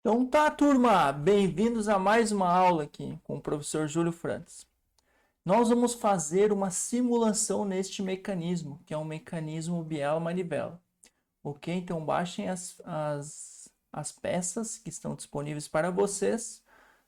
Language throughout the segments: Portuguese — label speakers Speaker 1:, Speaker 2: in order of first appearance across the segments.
Speaker 1: Então tá, turma, bem-vindos a mais uma aula aqui com o professor Júlio Franz. Nós vamos fazer uma simulação neste mecanismo, que é um mecanismo biela-manivela. Ok? Então baixem as peças que estão disponíveis para vocês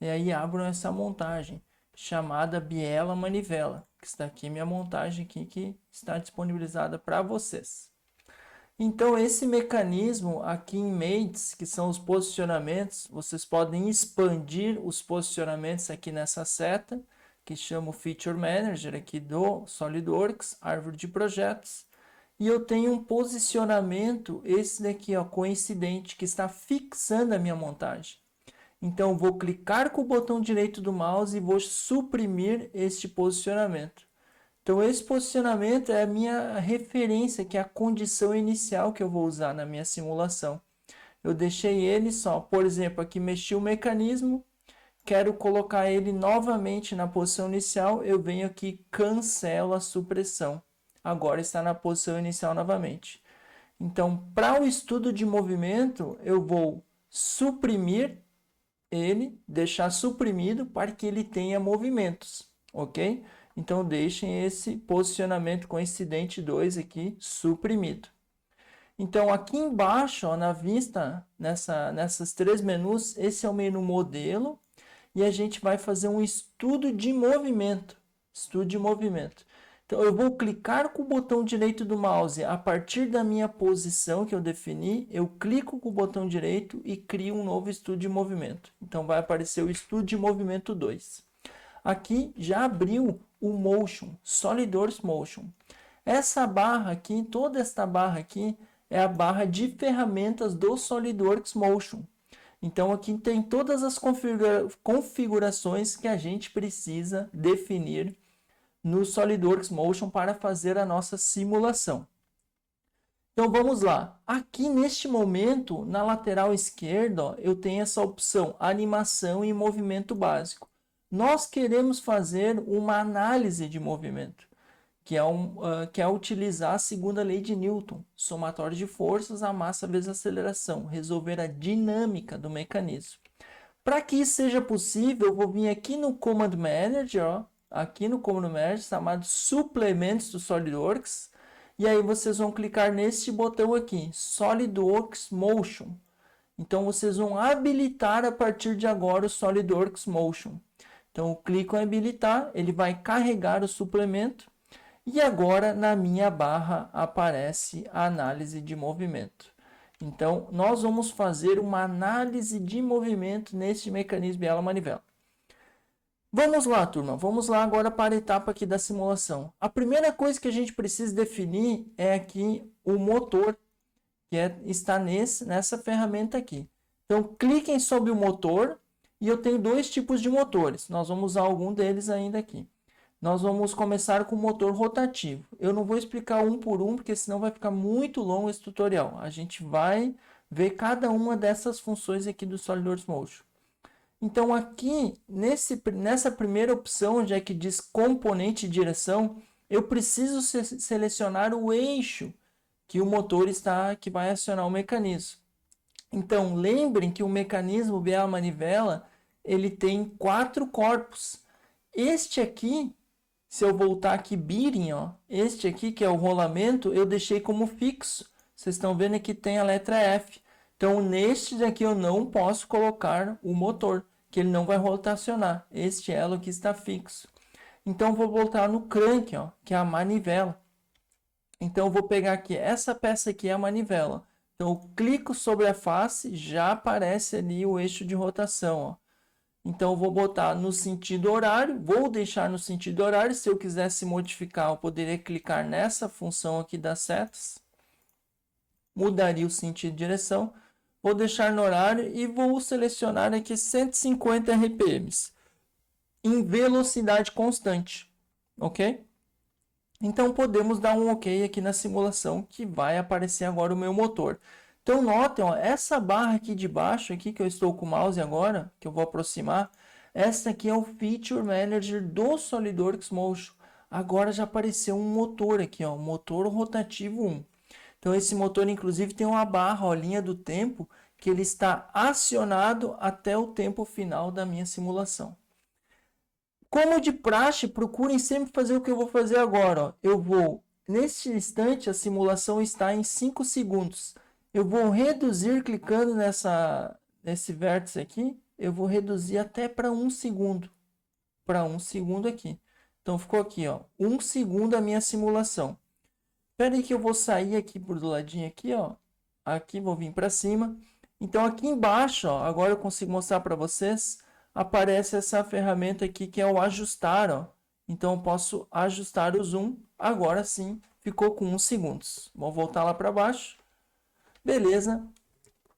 Speaker 1: e aí abram essa montagem chamada biela-manivela, que está aqui minha montagem aqui que está disponibilizada para vocês. Então, esse mecanismo aqui em Mates, que são os posicionamentos, vocês podem expandir os posicionamentos aqui nessa seta, que chama o Feature Manager aqui do SolidWorks, árvore de projetos. E eu tenho um posicionamento, esse daqui, ó, coincidente, que está fixando a minha montagem. Então, eu vou clicar com o botão direito do mouse e vou suprimir este posicionamento. Então, esse posicionamento é a minha referência, que é a condição inicial que eu vou usar na minha simulação. Eu deixei ele só, por exemplo, aqui mexi o mecanismo, quero colocar ele novamente na posição inicial, eu venho aqui, cancelo a supressão. Agora está na posição inicial novamente. Então, para o estudo de movimento, eu vou suprimir ele, deixar suprimido para que ele tenha movimentos, ok? Então deixem esse posicionamento coincidente 2 aqui suprimido. Então aqui embaixo, ó, na vista, nessas três menus, esse é o menu modelo e a gente vai fazer um estudo de movimento. Estudo de movimento. Então eu vou clicar com o botão direito do mouse a partir da minha posição que eu defini, eu clico com o botão direito e crio um novo estudo de movimento. Então vai aparecer o estudo de movimento 2. Aqui já abriu o Motion, SolidWorks Motion. Essa barra aqui, toda esta barra aqui, é a barra de ferramentas do SolidWorks Motion. Então aqui tem todas as configurações que a gente precisa definir no SolidWorks Motion para fazer a nossa simulação. Então vamos lá. Aqui neste momento, na lateral esquerda, ó, eu tenho essa opção animação e movimento básico. Nós queremos fazer uma análise de movimento, que é utilizar a segunda lei de Newton, somatório de forças, a massa vezes a aceleração, resolver a dinâmica do mecanismo. Para que isso seja possível, eu vou vir aqui no Command Manager, ó, aqui no Command Manager, chamado Suplementos do SolidWorks, e aí vocês vão clicar neste botão aqui, SolidWorks Motion. Então vocês vão habilitar a partir de agora o SolidWorks Motion. Então eu clico em habilitar, ele vai carregar o suplemento e agora na minha barra aparece a análise de movimento. Então nós vamos fazer uma análise de movimento neste mecanismo biela-manivela. Vamos lá, turma. Vamos lá agora para a etapa aqui da simulação. A primeira coisa que a gente precisa definir é aqui o motor, que está nessa ferramenta aqui. Então, cliquem sobre o motor e eu tenho dois tipos de motores. Nós vamos usar algum deles ainda aqui. Nós vamos começar com o motor rotativo. Eu não vou explicar um por um, porque senão vai ficar muito longo esse tutorial. A gente vai ver cada uma dessas funções aqui do SolidWorks Motion. Então aqui, nessa primeira opção, onde é que diz componente de direção, eu preciso selecionar o eixo que o motor está, que vai acionar o mecanismo. Então, lembrem que o mecanismo biela-manivela, ele tem 4 corpos. Este aqui, se eu voltar aqui, bearing, ó, este aqui, que é o rolamento, eu deixei como fixo. Vocês estão vendo que tem a letra F. Então, neste daqui eu não posso colocar o motor, que ele não vai rotacionar. Este elo aqui está fixo. Então, vou voltar no crank, ó, que é a manivela. Então, eu vou pegar aqui, essa peça aqui é a manivela. Então, eu clico sobre a face, já aparece ali o eixo de rotação, ó. Então, eu vou botar no sentido horário, vou deixar no sentido horário. Se eu quisesse modificar, eu poderia clicar nessa função aqui das setas. Mudaria o sentido de direção. Vou deixar no horário e vou selecionar aqui 150 RPMs em velocidade constante, ok? Então podemos dar um ok aqui na simulação que vai aparecer agora o meu motor. Então notem, ó, essa barra aqui de baixo aqui que eu estou com o mouse agora, que eu vou aproximar, essa aqui é o Feature Manager do SolidWorks Motion. Agora já apareceu um motor aqui, ó, motor rotativo 1. Então esse motor inclusive tem uma barra, ó, linha do tempo, que ele está acionado até o tempo final da minha simulação. Como de praxe, procurem sempre fazer o que eu vou fazer agora. Ó. Eu vou, neste instante, a simulação está em 5 segundos. Eu vou reduzir, clicando nesse vértice aqui, eu vou reduzir até para 1 segundo. Para 1 segundo aqui. Então, ficou aqui, ó, 1 segundo a minha simulação. Espera aí que eu vou sair aqui por do ladinho aqui, ó. Aqui, vou vir para cima. Então, aqui embaixo, ó, agora eu consigo mostrar para vocês, aparece essa ferramenta aqui que é o ajustar, ó. Então, eu posso ajustar o zoom. Agora sim, ficou com 1 segundos. Vou voltar lá para baixo. Beleza.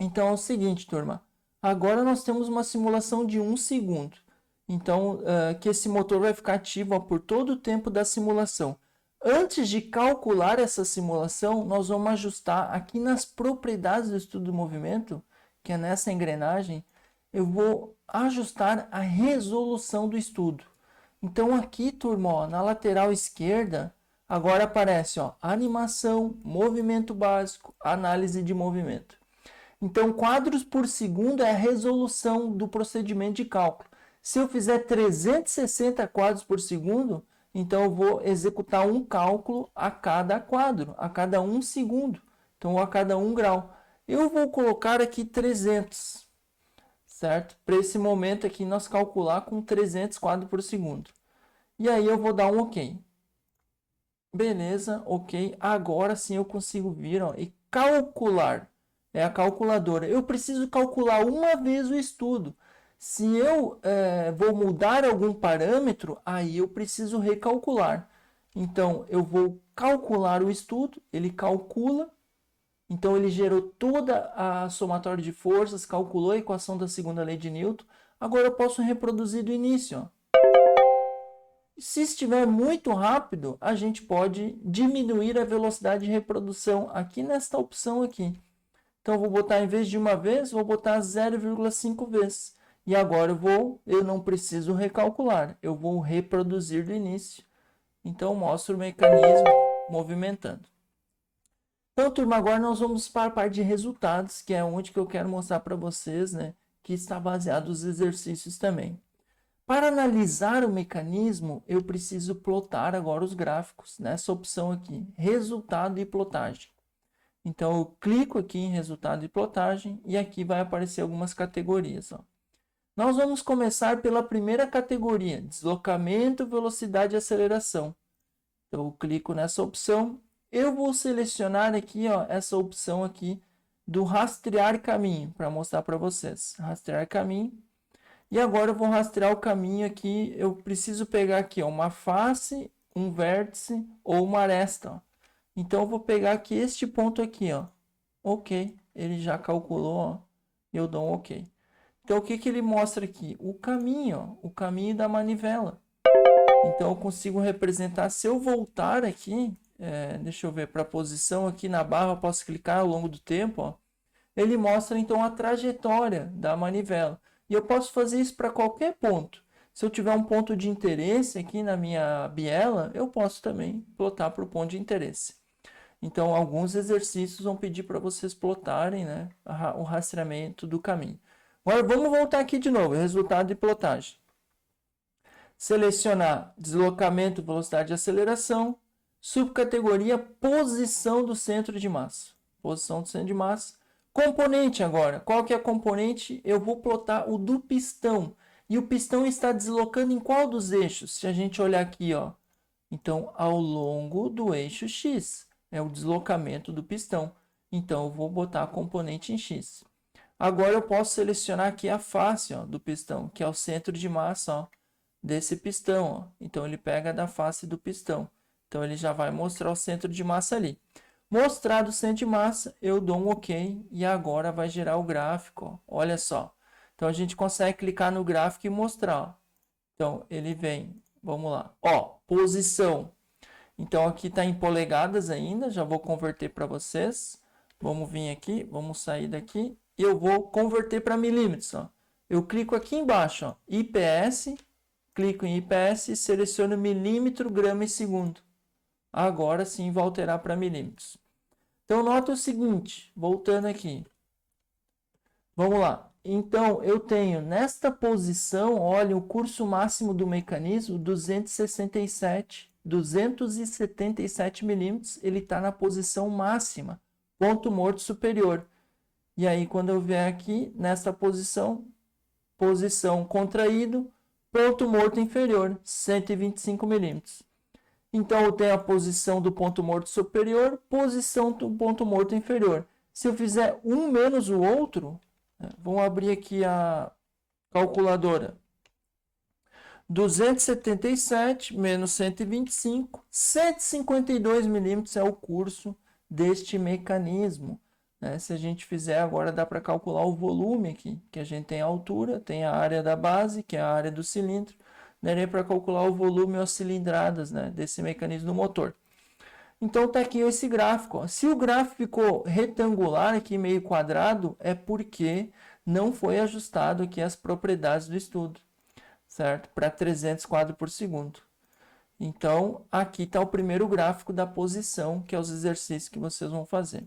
Speaker 1: Então, é o seguinte, turma. Agora nós temos uma simulação de 1 segundo. Então, que esse motor vai ficar ativo, ó, por todo o tempo da simulação. Antes de calcular essa simulação, nós vamos ajustar aqui nas propriedades do estudo do movimento, que é nessa engrenagem, eu vou ajustar a resolução do estudo. Então aqui, turma, ó, na lateral esquerda, agora aparece, ó, animação, movimento básico, análise de movimento. Então, quadros por segundo é a resolução do procedimento de cálculo. Se eu fizer 360 quadros por segundo, então eu vou executar um cálculo a cada quadro, a cada 1 segundo, então a cada 1 grau. Eu vou colocar aqui 300, certo? Para esse momento aqui nós calcular com 300 quadros por segundo. E aí eu vou dar um OK. Beleza, OK. Agora sim eu consigo vir, ó, e calcular. É a calculadora. Eu preciso calcular uma vez o estudo. Se eu vou mudar algum parâmetro, aí eu preciso recalcular. Então, eu vou calcular o estudo, ele calcula. Então, ele gerou toda a somatória de forças, calculou a equação da segunda lei de Newton. Agora, eu posso reproduzir do início. Ó. Se estiver muito rápido, a gente pode diminuir a velocidade de reprodução aqui nesta opção aqui. Então, eu vou botar, em vez de uma vez, vou botar 0,5 vezes. E agora eu não preciso recalcular, eu vou reproduzir do início. Então, mostro o mecanismo movimentando. Então, turma, agora nós vamos para a parte de resultados, que é onde que eu quero mostrar para vocês, né, que está baseado nos exercícios também. Para analisar o mecanismo, eu preciso plotar agora os gráficos, nessa opção aqui, resultado e plotagem. Então, eu clico aqui em resultado e plotagem e aqui vai aparecer algumas categorias. Ó. Nós vamos começar pela primeira categoria, deslocamento, velocidade e aceleração. Então, eu clico nessa opção. Eu vou selecionar aqui, ó, essa opção aqui do rastrear caminho, para mostrar para vocês. Rastrear caminho. E agora eu vou rastrear o caminho aqui. Eu preciso pegar aqui, ó, uma face, um vértice ou uma aresta. Ó. Então, eu vou pegar aqui este ponto aqui, ó. OK. Ele já calculou, ó. Eu dou um OK. Então, o que que ele mostra aqui? O caminho, ó, o caminho da manivela. Então, eu consigo representar, se eu voltar aqui, deixa eu ver, para a posição aqui na barra, eu posso clicar ao longo do tempo, ó. Ele mostra, então, a trajetória da manivela. E eu posso fazer isso para qualquer ponto. Se eu tiver um ponto de interesse aqui na minha biela, eu posso também plotar para o ponto de interesse. Então, alguns exercícios vão pedir para vocês plotarem, né, o rastreamento do caminho. Agora, vamos voltar aqui de novo, resultado de plotagem. Selecionar deslocamento, velocidade e aceleração. Subcategoria, posição do centro de massa. Posição do centro de massa. Componente agora. Qual que é a componente? Eu vou plotar o do pistão. E o pistão está deslocando em qual dos eixos? Se a gente olhar aqui, ó. Então, ao longo do eixo X. É o deslocamento do pistão. Então, eu vou botar a componente em X. Agora, eu posso selecionar aqui a face, ó, do pistão, que é o centro de massa, ó, desse pistão. Ó. Então, ele pega da face do pistão. Então, ele já vai mostrar o centro de massa ali. Mostrado o centro de massa, eu dou um OK e agora vai gerar o gráfico. Ó. Olha só. Então, a gente consegue clicar no gráfico e mostrar. Ó. Então, ele vem. Vamos lá. Ó, posição. Então, aqui está em polegadas ainda. Já vou converter para vocês. Vamos vir aqui. Vamos sair daqui. E eu vou converter para milímetros. Ó. Eu clico aqui embaixo. Ó, IPS. Clico em IPS e seleciono milímetro, grama e segundo. Agora sim vai alterar para milímetros. Então, nota o seguinte, voltando aqui. Vamos lá. Então, eu tenho nesta posição, olha, o curso máximo do mecanismo, 277 milímetros, ele está na posição máxima, ponto morto superior. E aí, quando eu vier aqui, nesta posição, posição contraído, ponto morto inferior, 125 milímetros. Então, eu tenho a posição do ponto morto superior, posição do ponto morto inferior. Se eu fizer um menos o outro, vamos abrir aqui a calculadora. 277 menos 125, 152 milímetros é o curso deste mecanismo. Se a gente fizer agora, dá para calcular o volume aqui, que a gente tem a altura, tem a área da base, que é a área do cilindro. Daria para calcular o volume ou as cilindradas, desse mecanismo do motor. Então tá aqui esse gráfico. Ó. Se o gráfico ficou retangular aqui, meio quadrado, é porque não foi ajustado aqui as propriedades do estudo, certo? Para 300 quadros por segundo. Então, aqui está o primeiro gráfico da posição, que é os exercícios que vocês vão fazer.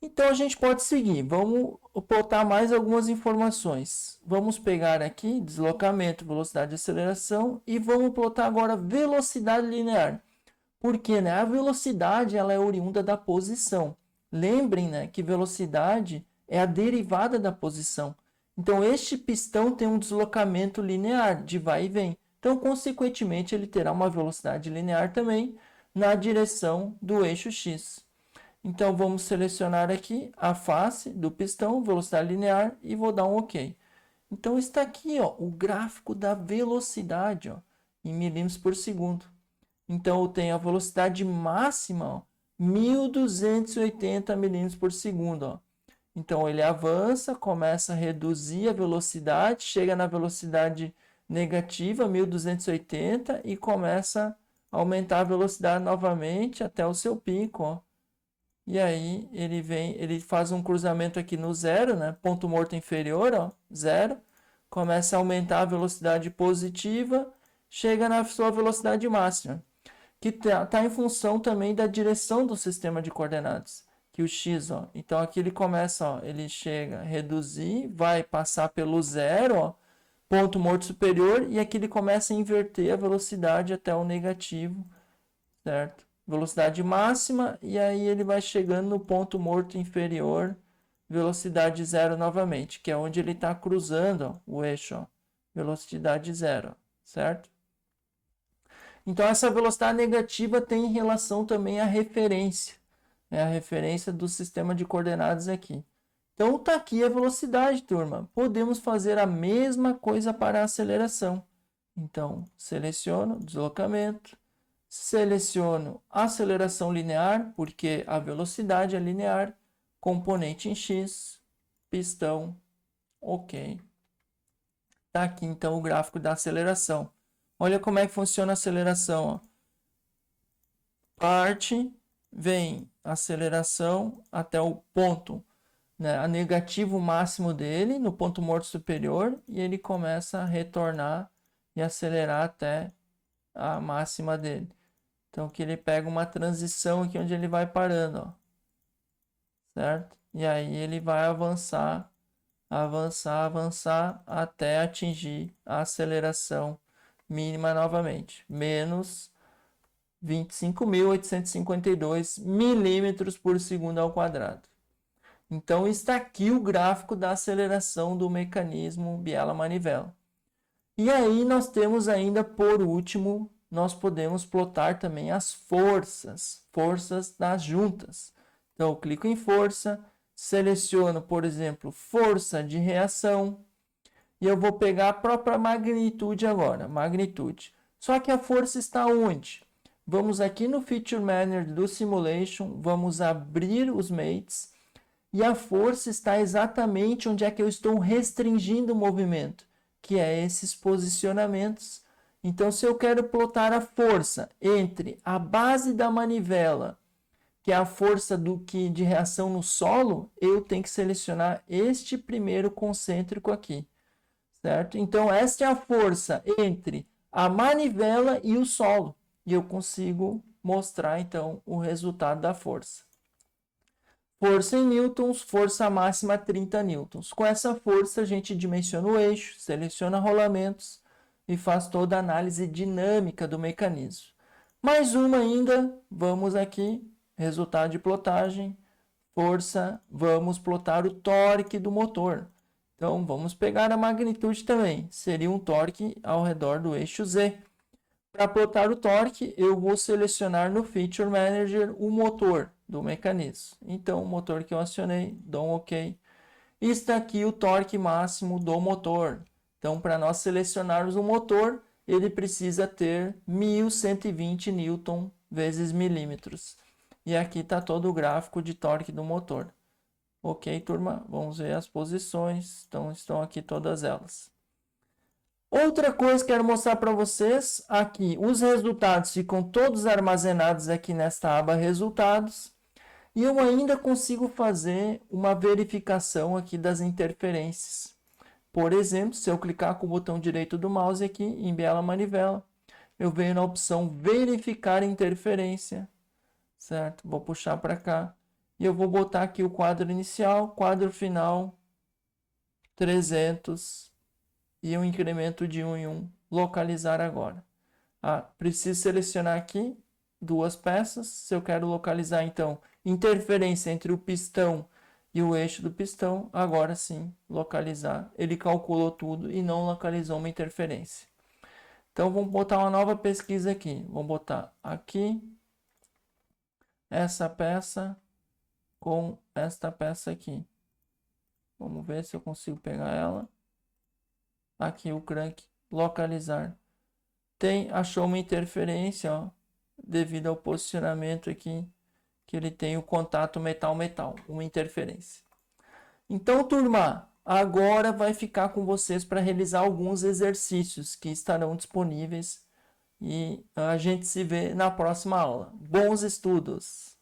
Speaker 1: Então, a gente pode seguir. Vamos botar mais algumas informações. Vamos pegar aqui deslocamento, velocidade e aceleração e vamos plotar agora velocidade linear. Porque a velocidade ela é oriunda da posição. Lembrem que velocidade é a derivada da posição. Então, este pistão tem um deslocamento linear, de vai e vem. Então, consequentemente, ele terá uma velocidade linear também na direção do eixo x. Então, vamos selecionar aqui a face do pistão, velocidade linear, e vou dar um OK. Então, está aqui o gráfico da velocidade em milímetros por segundo. Então, eu tenho a velocidade máxima, 1.280 milímetros por segundo. Então, ele avança, começa a reduzir a velocidade, chega na velocidade negativa, 1.280, e começa a aumentar a velocidade novamente até o seu pico. E aí, ele faz um cruzamento aqui no zero, ponto morto inferior, zero. Começa a aumentar a velocidade positiva, chega na sua velocidade máxima, que está em função também da direção do sistema de coordenadas, que o x, então aqui ele começa, ele chega a reduzir, vai passar pelo zero, ponto morto superior, e aqui ele começa a inverter a velocidade até o negativo, certo? Velocidade máxima, e aí ele vai chegando no ponto morto inferior, velocidade zero novamente, que é onde ele está cruzando o eixo, velocidade zero, certo? Então, essa velocidade negativa tem relação também à referência, a referência do sistema de coordenadas aqui. Então, está aqui a velocidade, turma. Podemos fazer a mesma coisa para a aceleração. Então, seleciono deslocamento, seleciono aceleração linear, porque a velocidade é linear, componente em x, pistão, OK. Está aqui, então, o gráfico da aceleração. Olha como é que funciona a aceleração. Parte, vem aceleração até o ponto, a negativo máximo dele, no ponto morto superior, e ele começa a retornar e acelerar até a máxima dele. Então, aqui ele pega uma transição aqui onde ele vai parando, certo? E aí ele vai avançar, até atingir a aceleração mínima novamente, menos 25.852 milímetros por segundo ao quadrado. Então, está aqui o gráfico da aceleração do mecanismo biela-manivela. E aí nós temos ainda, por último, nós podemos plotar também as forças das juntas. Então, eu clico em força, seleciono, por exemplo, força de reação, e eu vou pegar a própria magnitude agora, magnitude. Só que a força está onde? Vamos aqui no Feature Manager do Simulation, vamos abrir os mates, e a força está exatamente onde é que eu estou restringindo o movimento, que é esses posicionamentos. Então, se eu quero plotar a força entre a base da manivela, que é a força de reação no solo, eu tenho que selecionar este primeiro concêntrico aqui. Certo? Então, esta é a força entre a manivela e o solo. E eu consigo mostrar, então, o resultado da força. Força em newtons, força máxima 30 newtons. Com essa força, a gente dimensiona o eixo, seleciona rolamentos e faz toda a análise dinâmica do mecanismo. Mais uma ainda, vamos aqui, resultado de plotagem, força, vamos plotar o torque do motor. Então, vamos pegar a magnitude também, seria um torque ao redor do eixo Z. Para plotar o torque, eu vou selecionar no Feature Manager o motor do mecanismo. Então, o motor que eu acionei, dou um OK. E está aqui o torque máximo do motor. Então, para nós selecionarmos o motor, ele precisa ter 1120 Newton vezes milímetros. E aqui está todo o gráfico de torque do motor. Ok, turma? Vamos ver as posições. Então, estão aqui todas elas. Outra coisa que quero mostrar para vocês, aqui os resultados ficam todos armazenados aqui nesta aba resultados. E eu ainda consigo fazer uma verificação aqui das interferências. Por exemplo, se eu clicar com o botão direito do mouse aqui em Biela Manivela, eu venho na opção verificar interferência, certo? Vou puxar para cá e eu vou botar aqui o quadro inicial, quadro final, 300 e um incremento de 1 em 1, localizar agora. Preciso selecionar aqui duas peças, se eu quero localizar então interferência entre o pistão e o eixo do pistão, agora sim, localizar. Ele calculou tudo e não localizou uma interferência. Então, vamos botar uma nova pesquisa aqui. Vamos botar aqui essa peça com esta peça aqui. Vamos ver se eu consigo pegar ela. Aqui o crank, localizar. Achou uma interferência, ó, devido ao posicionamento aqui, que ele tem o contato metal-metal, uma interferência. Então, turma, agora vai ficar com vocês para realizar alguns exercícios que estarão disponíveis e a gente se vê na próxima aula. Bons estudos!